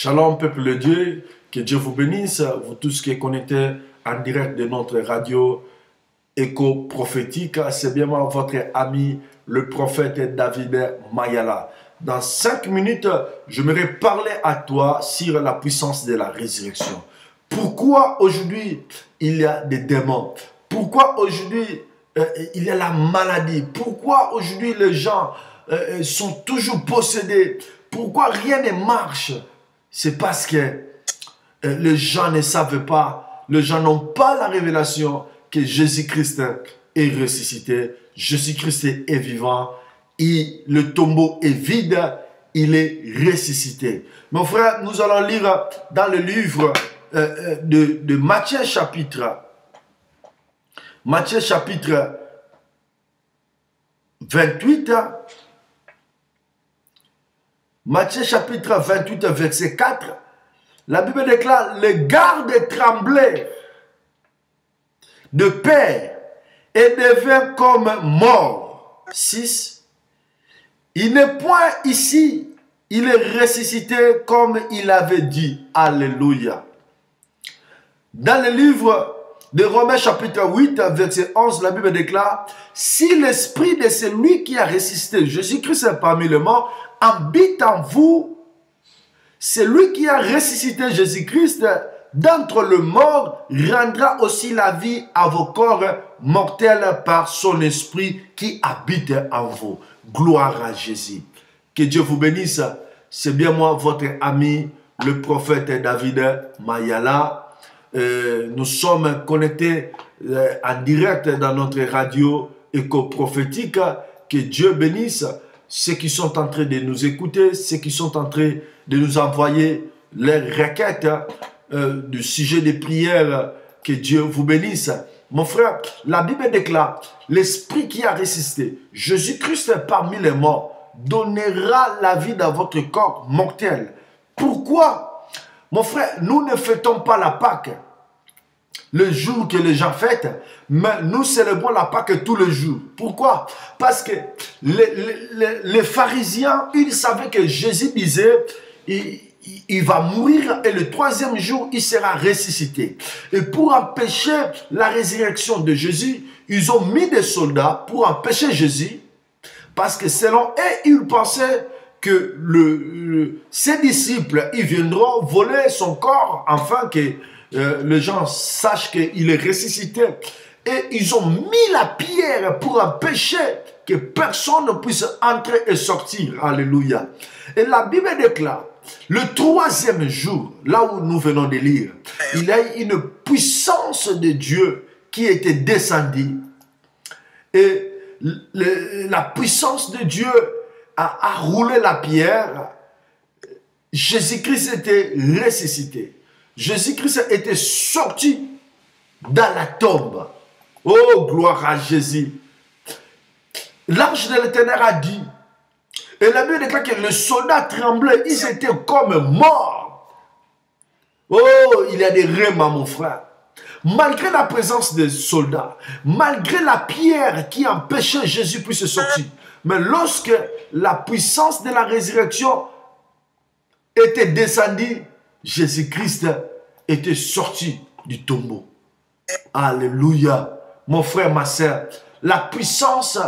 Shalom, peuple de Dieu, que Dieu vous bénisse, vous tous qui êtes connectés en direct de notre radio Écho prophétique. C'est bien moi, votre ami, le prophète David Mayala. Dans 5 minutes, j'aimerais parler à toi sur la puissance de la résurrection. Pourquoi aujourd'hui il y a des démons? Pourquoi aujourd'hui il y a la maladie? Pourquoi aujourd'hui les gens sont toujours possédés? Pourquoi rien ne marche? C'est parce que les gens ne savent pas, les gens n'ont pas la révélation que Jésus-Christ est ressuscité, Jésus-Christ est vivant, et le tombeau est vide, il est ressuscité. Mon frère, nous allons lire dans le livre de Matthieu chapitre 28, Matthieu chapitre 28, verset 4, la Bible déclare, les gardes tremblaient de peur et devinrent comme morts. 6, il n'est point ici, il est ressuscité comme il avait dit. Alléluia. Dans le livre de Romains chapitre 8, verset 11, la Bible déclare, si l'esprit de celui qui a ressuscité Jésus-Christ parmi les morts habite en vous, celui qui a ressuscité Jésus-Christ d'entre les morts rendra aussi la vie à vos corps mortels par son esprit qui habite en vous. Gloire à Jésus. Que Dieu vous bénisse. C'est bien moi, votre ami, le prophète David Mayala. Nous sommes connectés en direct dans notre radio Écho prophétique. Que Dieu bénisse ceux qui sont en train de nous écouter, ceux qui sont en train de nous envoyer les requêtes du sujet des prières. Que Dieu vous bénisse. Mon frère, la Bible déclare, l'esprit qui a résisté, Jésus-Christ parmi les morts, donnera la vie dans votre corps mortel. Pourquoi? Mon frère, nous ne fêtons pas la Pâque le jour que les gens fêtent, mais nous célébrons la Pâque tous les jours. Pourquoi? Parce que les pharisiens, ils savaient que Jésus disait, il va mourir et le 3e jour, il sera ressuscité. Et pour empêcher la résurrection de Jésus, ils ont mis des soldats pour empêcher Jésus, parce que selon eux, ils pensaient que ses disciples, ils viendront voler son corps afin que les gens sachent qu'il est ressuscité. Et ils ont mis la pierre pour empêcher que personne ne puisse entrer et sortir. Alléluia. Et la Bible déclare, le 3e jour, là où nous venons de lire, il y a une puissance de Dieu qui était descendue. Et la puissance de Dieu a roulé la pierre. Jésus-Christ était ressuscité. Jésus-Christ était sorti dans la tombe. Oh, gloire à Jésus. L'ange de l'Éternel a dit, et la Bible déclare que les soldats tremblaient, ils étaient comme morts. Oh, il y a des rêves, mon frère. Malgré la présence des soldats, malgré la pierre qui empêchait Jésus puisse sortir, mais lorsque la puissance de la résurrection était descendue, Jésus-Christ était sorti du tombeau. Alléluia. Mon frère, ma soeur, la puissance,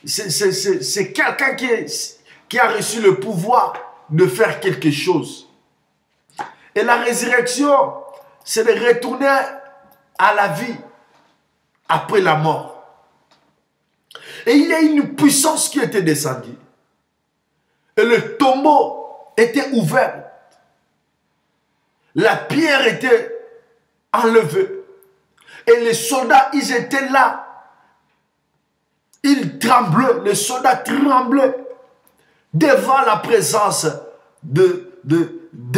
c'est quelqu'un qui a reçu le pouvoir de faire quelque chose. Et la résurrection, c'est de retourner à la vie après la mort. Et il y a une puissance qui était descendue. Et le tombeau était ouvert. La pierre était enlevée. Et les soldats, ils étaient là. Ils tremblaient, les soldats tremblaient devant la présence de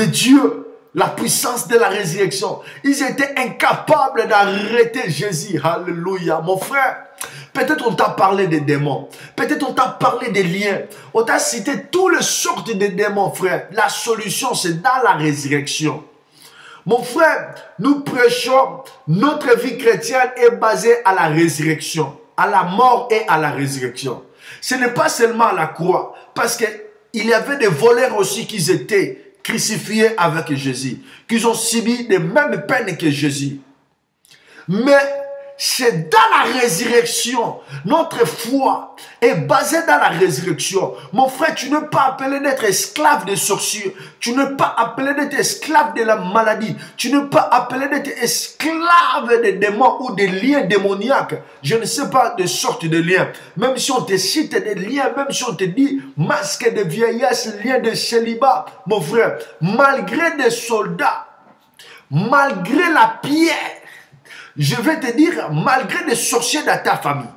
Dieu, la puissance de la résurrection. Ils étaient incapables d'arrêter Jésus. Alléluia. Mon frère, peut-être on t'a parlé des démons. Peut-être on t'a parlé des liens. On t'a cité toutes les sortes de démons, frère. La solution, c'est dans la résurrection. Mon frère, nous prêchons, notre vie chrétienne est basée à la résurrection, à la mort et à la résurrection. Ce n'est pas seulement à la croix, parce qu'il y avait des voleurs aussi qui étaient crucifiés avec Jésus, qui ont subi les mêmes peines que Jésus. Mais c'est dans la résurrection. Notre foi est basée dans la résurrection. Mon frère, tu n'es pas appelé d'être esclave des sorciers. Tu n'es pas appelé d'être esclave de la maladie. Tu n'es pas appelé d'être esclave des démons ou des liens démoniaques. Je ne sais pas de sorte de liens. Même si on te cite des liens, même si on te dit masque de vieillesse, lien de célibat, mon frère, malgré des soldats, malgré la pierre, je vais te dire, malgré des sorciers dans ta famille,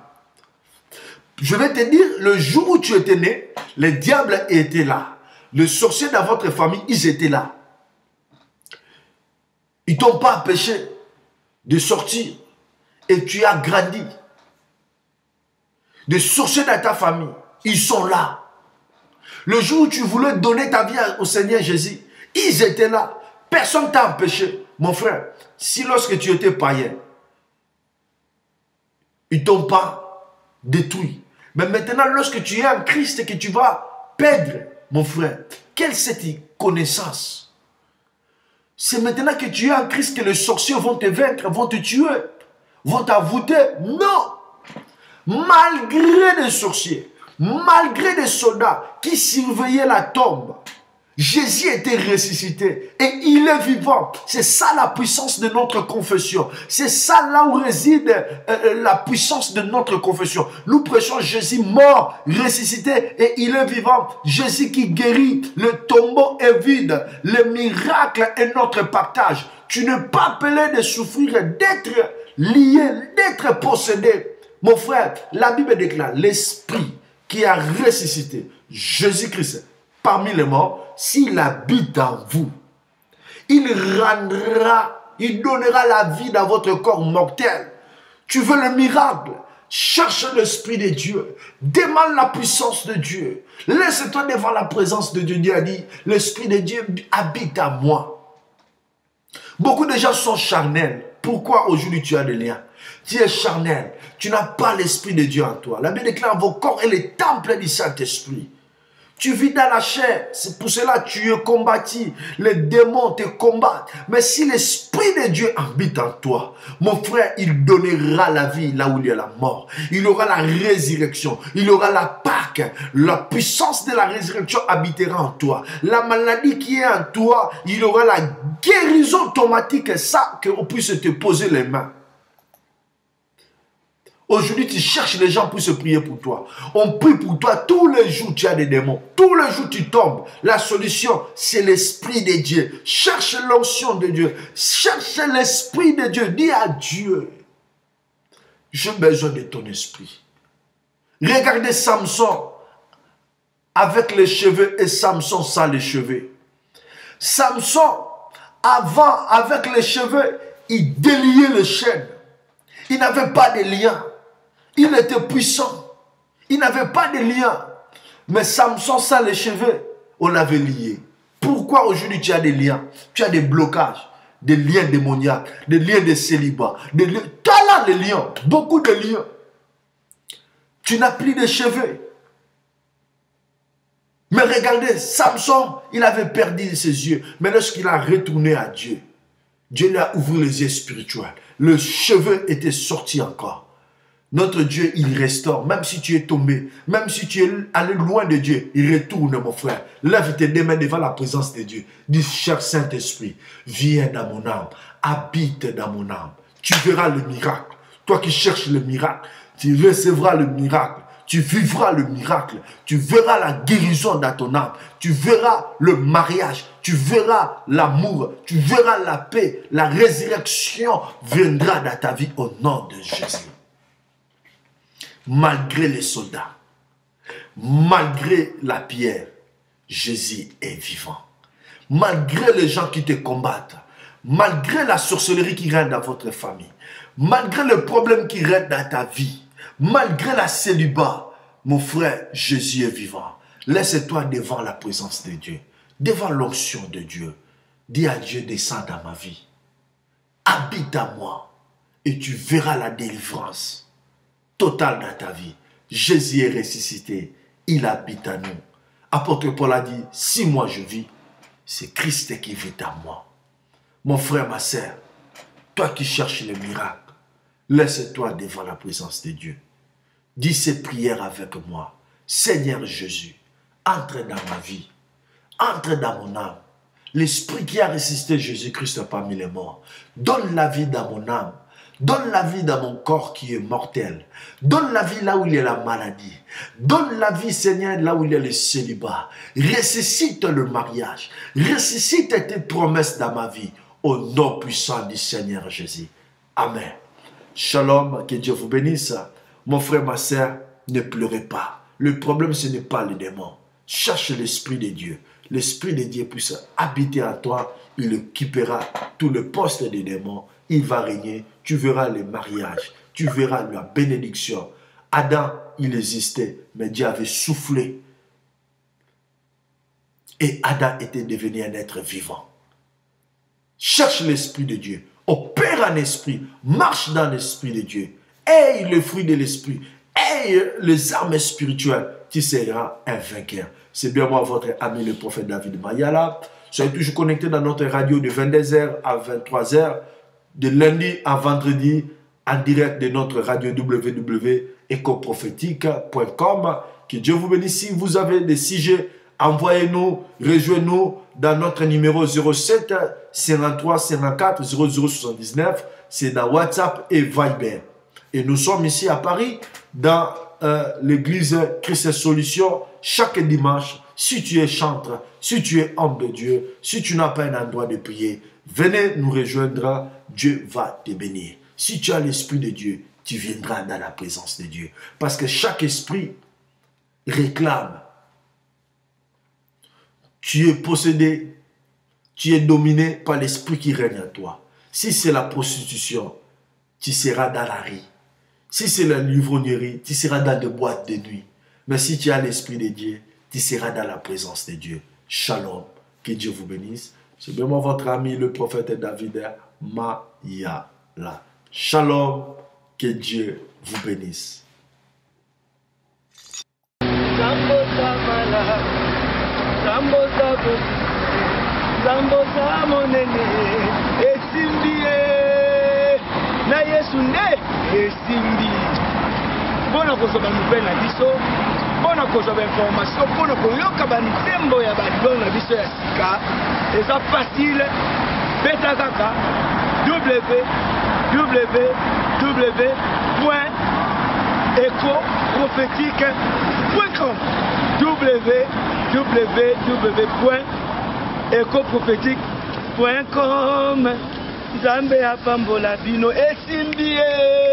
je vais te dire, le jour où tu étais né, les diables étaient là. Les sorciers dans votre famille, ils étaient là. Ils ne t'ont pas empêché de sortir et tu as grandi. Les sorciers dans ta famille, ils sont là. Le jour où tu voulais donner ta vie au Seigneur Jésus, ils étaient là. Personne ne t'a empêché. Mon frère, si lorsque tu étais païen, ils ne t'ont pas détruit. Mais maintenant, lorsque tu es en Christ et que tu vas perdre, mon frère, quelle est cette connaissance? C'est maintenant que tu es en Christ que les sorciers vont te vaincre, vont te tuer, vont t'avouer. Non! Malgré les sorciers, malgré les soldats qui surveillaient la tombe, Jésus était ressuscité et il est vivant. C'est ça la puissance de notre confession. C'est ça là où réside la puissance de notre confession. Nous prêchons Jésus mort, ressuscité et il est vivant. Jésus qui guérit, le tombeau est vide. Le miracle est notre partage. Tu n'es pas appelé de souffrir, d'être lié, d'être possédé. Mon frère, la Bible déclare l'Esprit qui a ressuscité Jésus-Christ parmi les morts, s'il habite en vous, il donnera la vie dans votre corps mortel. Tu veux le miracle? Cherche l'Esprit de Dieu. Demande la puissance de Dieu. Laisse-toi devant la présence de Dieu. Dieu a dit, l'Esprit de Dieu habite en moi. Beaucoup de gens sont charnels. Pourquoi aujourd'hui tu as des liens? Tu es charnel. Tu n'as pas l'Esprit de Dieu en toi. La Bible déclare, vos corps est le temple du Saint-Esprit. Tu vis dans la chair, c'est pour cela que tu es combattu. Les démons te combattent. Mais si l'Esprit de Dieu habite en toi, mon frère, il donnera la vie là où il y a la mort. Il aura la résurrection. Il aura la Pâque. La puissance de la résurrection habitera en toi. La maladie qui est en toi, il aura la guérison automatique. Ça, qu'on puisse te poser les mains. Aujourd'hui, tu cherches les gens pour se prier pour toi. On prie pour toi. Tous les jours, tu as des démons. Tous les jours, tu tombes. La solution, c'est l'Esprit de Dieu. Cherche l'onction de Dieu. Cherche l'Esprit de Dieu. Dis à Dieu, j'ai besoin de ton esprit. Regardez Samson avec les cheveux et Samson sans les cheveux. Samson, avant, avec les cheveux, il déliait les chaînes. Il n'avait pas de lien. Il était puissant. Il n'avait pas de lien. Mais Samson, sans les cheveux, on l'avait lié. Pourquoi aujourd'hui tu as des liens? Tu as des blocages, des liens démoniaques, des liens de célibat. Tu as là des liens, beaucoup de liens. Tu n'as plus de cheveux. Mais regardez, Samson, il avait perdu ses yeux. Mais lorsqu'il a retourné à Dieu, Dieu lui a ouvert les yeux spirituels. Le cheveu était sorti encore. Notre Dieu, il restaure. Même si tu es tombé, même si tu es allé loin de Dieu, il retourne, mon frère. Lève tes deux mains devant la présence de Dieu. Dis, cher Saint-Esprit, viens dans mon âme, habite dans mon âme. Tu verras le miracle. Toi qui cherches le miracle, tu recevras le miracle. Tu vivras le miracle. Tu verras la guérison dans ton âme. Tu verras le mariage. Tu verras l'amour. Tu verras la paix. La résurrection viendra dans ta vie au nom de Jésus. Malgré les soldats, malgré la pierre, Jésus est vivant. Malgré les gens qui te combattent, malgré la sorcellerie qui règne dans votre famille, malgré le problème qui règne dans ta vie, malgré la célibat, mon frère, Jésus est vivant. Laisse-toi devant la présence de Dieu, devant l'onction de Dieu. Dis à Dieu, descends dans ma vie. Habite à moi et tu verras la délivrance totale dans ta vie. Jésus est ressuscité. Il habite à nous. Apôtre Paul a dit, si moi je vis, c'est Christ qui vit en moi. Mon frère, ma sœur, toi qui cherches le miracle, laisse-toi devant la présence de Dieu. Dis ces prières avec moi. Seigneur Jésus, entre dans ma vie, entre dans mon âme. L'esprit qui a résisté Jésus-Christ parmi les morts, donne la vie dans mon âme. Donne la vie dans mon corps qui est mortel. Donne la vie là où il y a la maladie. Donne la vie, Seigneur, là où il y a le célibat. Ressuscite le mariage. Ressuscite tes promesses dans ma vie. Au nom puissant du Seigneur Jésus. Amen. Shalom, que Dieu vous bénisse. Mon frère, ma sœur, ne pleurez pas. Le problème, ce n'est pas le démon. Cherche l'Esprit de Dieu. L'Esprit de Dieu puisse habiter en toi. Il occupera tout le poste des démons. Il va régner. Tu verras les mariages. Tu verras la bénédiction. Adam, il existait, mais Dieu avait soufflé. Et Adam était devenu un être vivant. Cherche l'Esprit de Dieu. Opère en esprit. Marche dans l'Esprit de Dieu. Aie le fruit de l'Esprit. Aie les armes spirituelles. Tu seras un vainqueur. C'est bien moi, votre ami le prophète David Mayala. Soyez toujours connectés dans notre radio de 22h à 23h. De lundi à vendredi, en direct de notre radio www.ecoprophétique.com. Que Dieu vous bénisse. Si vous avez des sujets, envoyez-nous, rejoignez-nous dans notre numéro 07 53 54 0079. C'est dans WhatsApp et Viber. Et nous sommes ici à Paris, dans l'église Christ Solution, chaque dimanche. Si tu es chantre, si tu es homme de Dieu, si tu n'as pas un endroit de prier, venez nous rejoindre, Dieu va te bénir. Si tu as l'Esprit de Dieu, tu viendras dans la présence de Dieu. Parce que chaque esprit réclame. Tu es possédé, tu es dominé par l'esprit qui règne en toi. Si c'est la prostitution, tu seras dans la rue. Si c'est la livrognerie, tu seras dans des boîtes de nuit. Mais si tu as l'Esprit de Dieu, tu seras dans la présence de Dieu. Shalom. Que Dieu vous bénisse. C'est vraiment votre ami, le prophète David Mayala. Shalom. Que Dieu vous bénisse. Bona kozoba nouvelle na biso, bona kozoba information, bona koyoka banzembo ya balibongo na biso ya sika, eza facile, beta kaka www.ecoprophétique.com www.ecoprophétique.com Nzambe apambola bino esimbie.